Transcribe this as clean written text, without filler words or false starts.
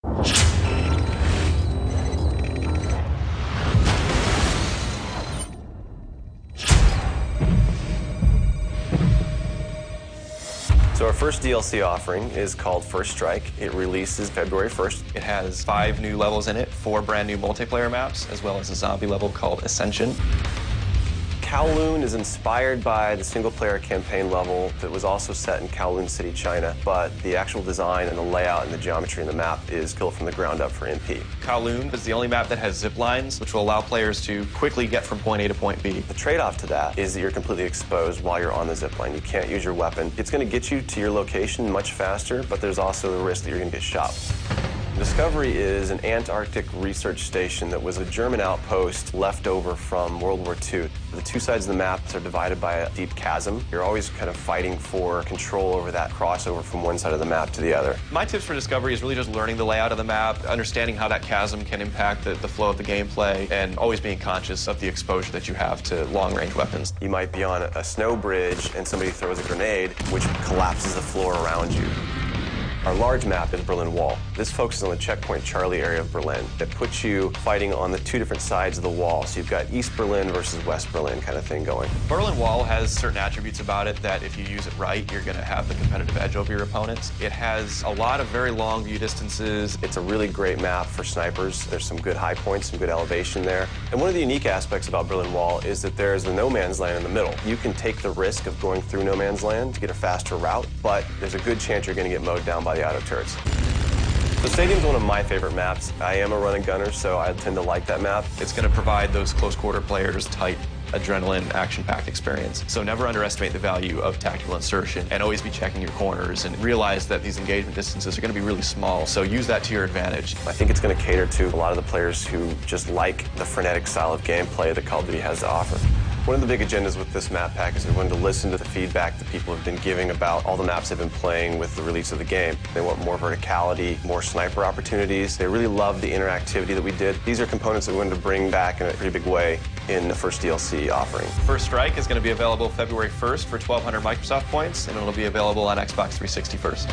So our first DLC offering is called First Strike. It releases February 1st. It has 5 new levels in it, 4 brand new multiplayer maps, as well as a zombie level called Ascension. Kowloon is inspired by the single-player campaign level that was also set in Kowloon City, China, but the actual design and the layout and the geometry in the map is built from the ground up for MP. Kowloon is the only map that has zip lines, which will allow players to quickly get from point A to point B. The trade-off to that is that you're completely exposed while you're on the zip line. You can't use your weapon. It's going to get you to your location much faster, but there's also the risk that you're going to get shot. Discovery is an Antarctic research station that was a German outpost left over from World War II. The two sides of the map are divided by a deep chasm. You're always kind of fighting for control over that crossover from one side of the map to the other. My tips for Discovery is really just learning the layout of the map, understanding how that chasm can impact the flow of the gameplay, and always being conscious of the exposure that you have to long-range weapons. You might be on a snow bridge and somebody throws a grenade, which collapses the floor around you. Our large map is Berlin Wall. This focuses on the checkpoint Charlie area of Berlin. It puts you fighting on the two different sides of the wall. So you've got East Berlin versus West Berlin kind of thing going. Berlin Wall has certain attributes about it that if you use it right, you're going to have the competitive edge over your opponents. It has a lot of very long view distances. It's a really great map for snipers. There's some good high points, some good elevation there. And one of the unique aspects about Berlin Wall is that there's the no man's land in the middle. You can take the risk of going through no man's land to get a faster route, but there's a good chance you're going to get mowed down by the auto turrets. The stadium's one of my favorite maps. I am a running gunner, so I tend to like that map. It's going to provide those close quarter players tight adrenaline, action-packed experience. So never underestimate the value of tactical insertion and always be checking your corners and realize that these engagement distances are going to be really small, so use that to your advantage. I think it's going to cater to a lot of the players who just like the frenetic style of gameplay that Call of Duty has to offer. One of the big agendas with this map pack is we wanted to listen to the feedback that people have been giving about all the maps they've been playing with the release of the game. They want more verticality, more sniper opportunities. They really love the interactivity that we did. These are components that we wanted to bring back in a pretty big way in the first DLC offering. First Strike is going to be available February 1st for 1,200 Microsoft points, and it'll be available on Xbox 360 first.